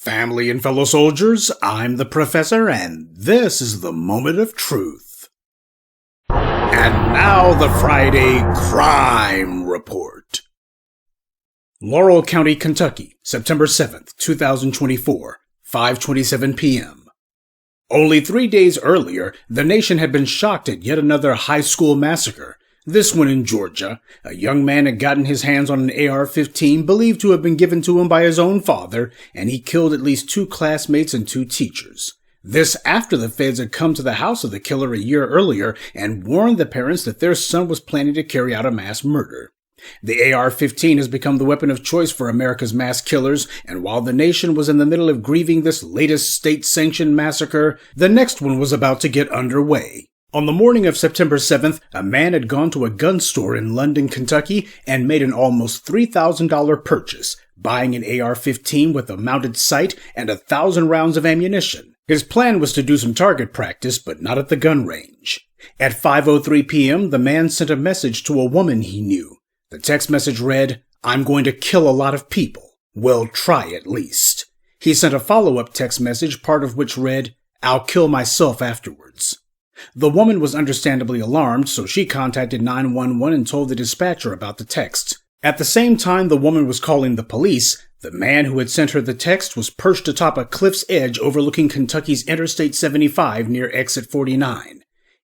Family and fellow soldiers, I'm the Professor, and this is the Moment of Truth. And now the Friday Crime Report. Laurel County, Kentucky, September 7th, 2024, 5:27 p.m. Only 3 days earlier, the nation had been shocked at yet another high school massacre. This one in Georgia. A young man had gotten his hands on an AR-15 believed to have been given to him by his own father, and he killed at least 2 classmates and 2 teachers. This after the feds had come to the house of the killer a year earlier and warned the parents that their son was planning to carry out a mass murder. The AR-15 has become the weapon of choice for America's mass killers, and while the nation was in the middle of grieving this latest state-sanctioned massacre, the next one was about to get underway. On the morning of September 7th, a man had gone to a gun store in London, Kentucky, and made an almost $3,000 purchase, buying an AR-15 with a mounted sight and 1,000 rounds of ammunition. His plan was to do some target practice, but not at the gun range. At 5:03 p.m., the man sent a message to a woman he knew. The text message read, "I'm going to kill a lot of people. Well, try at least." He sent a follow-up text message, part of which read, "I'll kill myself afterwards." The woman was understandably alarmed, so she contacted 911 and told the dispatcher about the text. At the same time the woman was calling the police, the man who had sent her the text was perched atop a cliff's edge overlooking Kentucky's Interstate 75 near exit 49.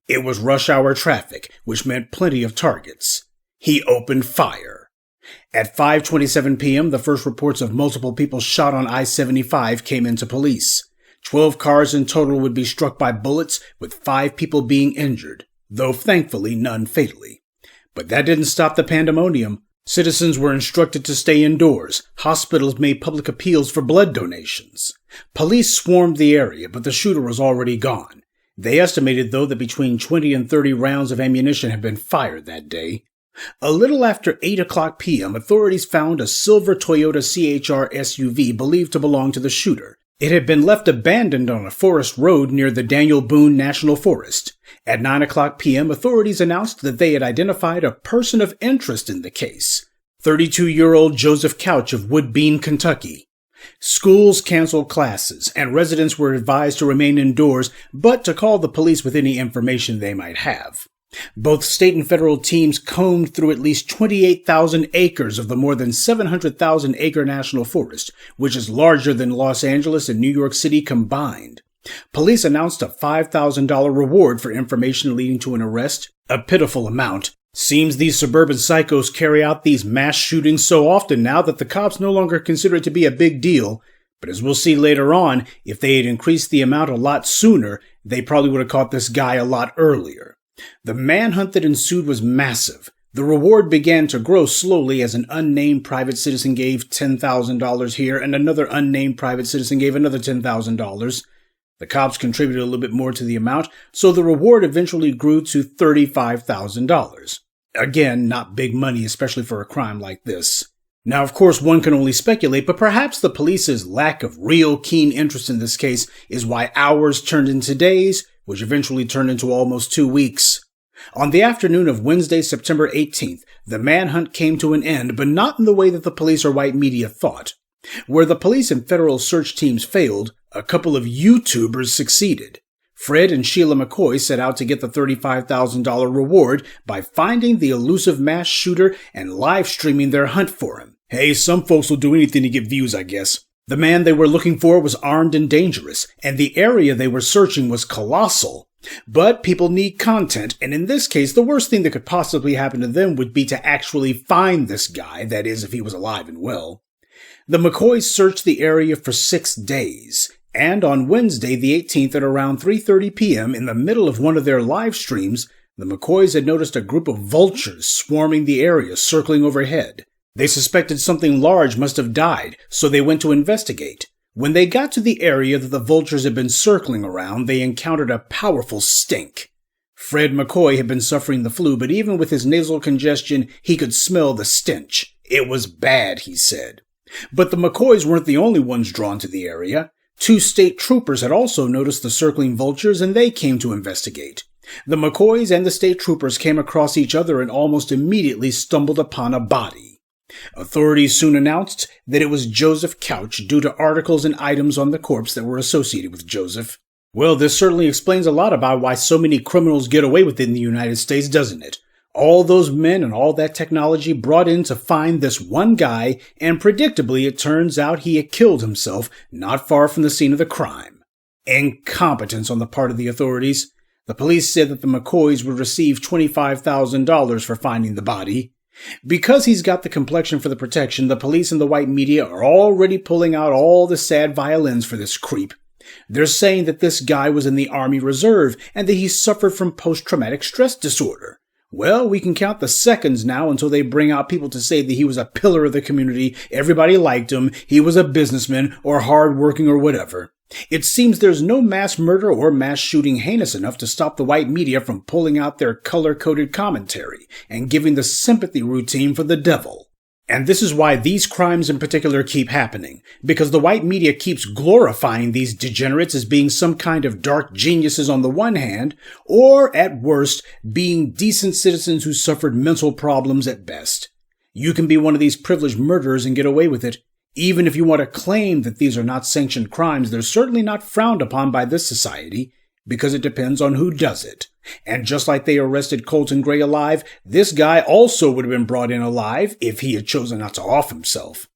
It was rush hour traffic, which meant plenty of targets. He opened fire. At 5:27 p.m., the first reports of multiple people shot on I-75 came into police. 12 cars in total would be struck by bullets, with 5 people being injured, though thankfully none fatally. But that didn't stop the pandemonium. Citizens were instructed to stay indoors. Hospitals made public appeals for blood donations. Police swarmed the area, but the shooter was already gone. They estimated, though, that between 20 and 30 rounds of ammunition had been fired that day. A little after 8 o'clock p.m., authorities found a silver Toyota CHR SUV believed to belong to the shooter. It had been left abandoned on a forest road near the Daniel Boone National Forest. At 9 o'clock p.m., authorities announced that they had identified a person of interest in the case, 32-year-old Joseph Couch of Woodbine, Kentucky. Schools canceled classes, and residents were advised to remain indoors, but to call the police with any information they might have. Both state and federal teams combed through at least 28,000 acres of the more than 700,000-acre national forest, which is larger than Los Angeles and New York City combined. Police announced a $5,000 reward for information leading to an arrest, a pitiful amount. Seems these suburban psychos carry out these mass shootings so often now that the cops no longer consider it to be a big deal. But as we'll see later on, if they had increased the amount a lot sooner, they probably would have caught this guy a lot earlier. The manhunt that ensued was massive. The reward began to grow slowly as an unnamed private citizen gave $10,000 here and another unnamed private citizen gave another $10,000. The cops contributed a little bit more to the amount, so the reward eventually grew to $35,000. Again, not big money, especially for a crime like this. Now, of course, one can only speculate, but perhaps the police's lack of real keen interest in this case is why hours turned into days, which eventually turned into almost 2 weeks. On the afternoon of Wednesday, September 18th, the manhunt came to an end, but not in the way that the police or white media thought. Where the police and federal search teams failed, a couple of YouTubers succeeded. Fred and Sheila McCoy set out to get the $35,000 reward by finding the elusive mass shooter and live streaming their hunt for him. Hey, some folks will do anything to get views, I guess. The man they were looking for was armed and dangerous, and the area they were searching was colossal. But people need content, and in this case, the worst thing that could possibly happen to them would be to actually find this guy, that is, if he was alive and well. The McCoys searched the area for 6 days, and on Wednesday the 18th at around 3:30 p.m., in the middle of one of their live streams, the McCoys had noticed a group of vultures swarming the area, circling overhead. They suspected something large must have died, so they went to investigate. When they got to the area that the vultures had been circling around, they encountered a powerful stink. Fred McCoy had been suffering the flu, but even with his nasal congestion, he could smell the stench. It was bad, he said. But the McCoys weren't the only ones drawn to the area. 2 state troopers had also noticed the circling vultures, and they came to investigate. The McCoys and the state troopers came across each other and almost immediately stumbled upon a body. Authorities soon announced that it was Joseph Couch due to articles and items on the corpse that were associated with Joseph. Well, this certainly explains a lot about why so many criminals get away with it in the United States, doesn't it? All those men and all that technology brought in to find this one guy, and predictably it turns out he had killed himself not far from the scene of the crime. Incompetence on the part of the authorities. The police said that the McCoys would receive $25,000 for finding the body. Because he's got the complexion for the protection, the police and the white media are already pulling out all the sad violins for this creep. They're saying that this guy was in the Army Reserve and that he suffered from post-traumatic stress disorder. Well, we can count the seconds now until they bring out people to say that he was a pillar of the community, everybody liked him, he was a businessman, or hard-working or whatever. It seems there's no mass murder or mass shooting heinous enough to stop the white media from pulling out their color-coded commentary and giving the sympathy routine for the devil. And this is why these crimes in particular keep happening, because the white media keeps glorifying these degenerates as being some kind of dark geniuses on the one hand, or, at worst, being decent citizens who suffered mental problems at best. You can be one of these privileged murderers and get away with it. Even if you want to claim that these are not sanctioned crimes, they're certainly not frowned upon by this society, because it depends on who does it. And just like they arrested Colton Gray alive, this guy also would have been brought in alive if he had chosen not to off himself.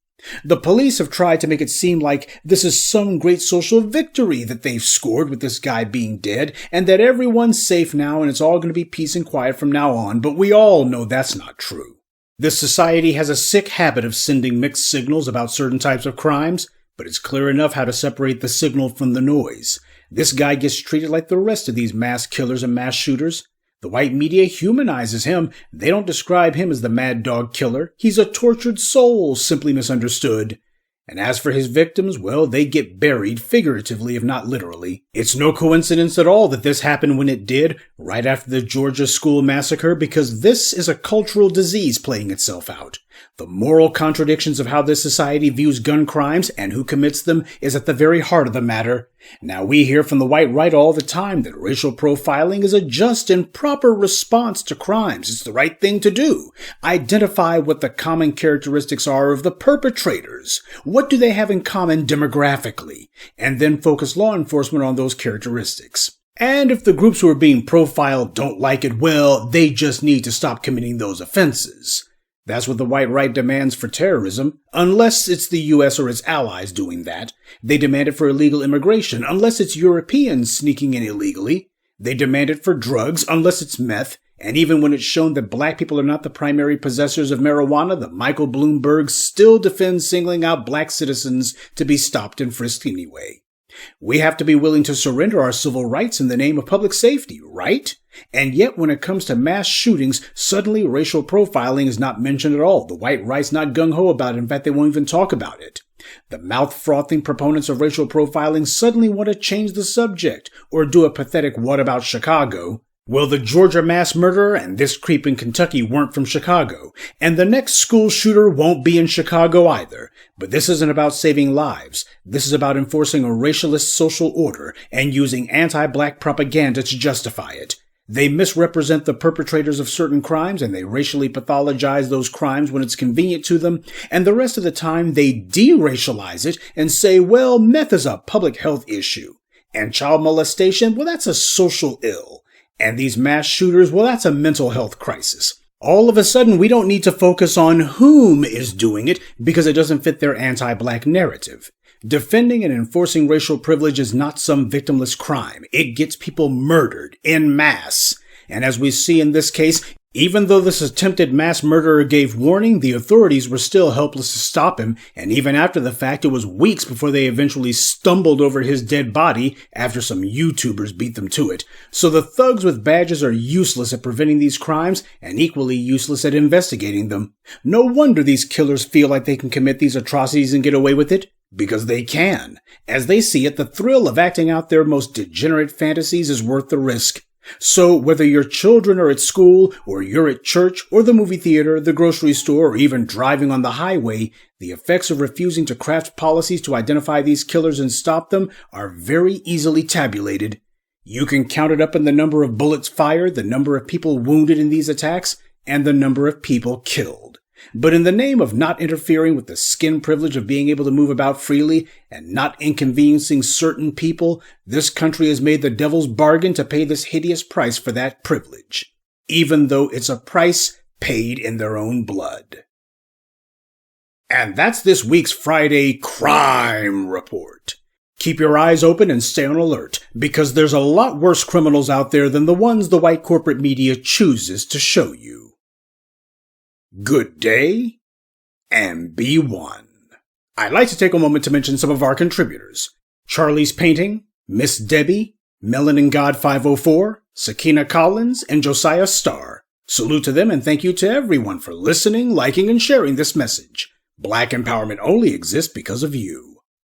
The police have tried to make it seem like this is some great social victory that they've scored with this guy being dead, and that everyone's safe now and it's all going to be peace and quiet from now on, but we all know that's not true. This society has a sick habit of sending mixed signals about certain types of crimes, but it's clear enough how to separate the signal from the noise. This guy gets treated like the rest of these mass killers and mass shooters. The white media humanizes him. They don't describe him as the mad dog killer. He's a tortured soul, simply misunderstood. And as for his victims, well, they get buried, figuratively if not literally. It's no coincidence at all that this happened when it did, right after the Georgia school massacre, because this is a cultural disease playing itself out. The moral contradictions of how this society views gun crimes and who commits them is at the very heart of the matter. Now, we hear from the white right all the time that racial profiling is a just and proper response to crimes. It's the right thing to do. Identify what the common characteristics are of the perpetrators. What do they have in common demographically? And then focus law enforcement on those characteristics. And if the groups who are being profiled don't like it, well, they just need to stop committing those offenses. That's what the white right demands for terrorism, unless it's the U.S. or its allies doing that. They demand it for illegal immigration, unless it's Europeans sneaking in illegally. They demand it for drugs, unless it's meth. And even when it's shown that black people are not the primary possessors of marijuana, the Michael Bloomberg still defends singling out black citizens to be stopped and frisked anyway. We have to be willing to surrender our civil rights in the name of public safety, right? And yet when it comes to mass shootings, suddenly racial profiling is not mentioned at all. The white right's not gung-ho about it. In fact, they won't even talk about it. The mouth-frothing proponents of racial profiling suddenly want to change the subject or do a pathetic "what about Chicago?" Well, the Georgia mass murderer and this creep in Kentucky weren't from Chicago, and the next school shooter won't be in Chicago either. But this isn't about saving lives. This is about enforcing a racialist social order and using anti-black propaganda to justify it. They misrepresent the perpetrators of certain crimes and they racially pathologize those crimes when it's convenient to them, and the rest of the time they de-racialize it and say, well, meth is a public health issue, and child molestation, well, that's a social ill. And these mass shooters, well, that's a mental health crisis. All of a sudden, we don't need to focus on whom is doing it because it doesn't fit their anti-black narrative. Defending and enforcing racial privilege is not some victimless crime. It gets people murdered en masse. And as we see in this case, even though this attempted mass murderer gave warning, the authorities were still helpless to stop him, and even after the fact, it was weeks before they eventually stumbled over his dead body after some YouTubers beat them to it. So the thugs with badges are useless at preventing these crimes and equally useless at investigating them. No wonder these killers feel like they can commit these atrocities and get away with it. Because they can. As they see it, the thrill of acting out their most degenerate fantasies is worth the risk. So whether your children are at school, or you're at church, or the movie theater, the grocery store, or even driving on the highway, the effects of refusing to craft policies to identify these killers and stop them are very easily tabulated. You can count it up in the number of bullets fired, the number of people wounded in these attacks, and the number of people killed. But in the name of not interfering with the skin privilege of being able to move about freely and not inconveniencing certain people, this country has made the devil's bargain to pay this hideous price for that privilege, even though it's a price paid in their own blood. And that's this week's Friday Crime Report. Keep your eyes open and stay on alert, because there's a lot worse criminals out there than the ones the white corporate media chooses to show you. Good day, and be one. I'd like to take a moment to mention some of our contributors. Charlie's Painting, Miss Debbie, Melanin God 504, Sakina Collins, and Josiah Starr. Salute to them and thank you to everyone for listening, liking, and sharing this message. Black empowerment only exists because of you.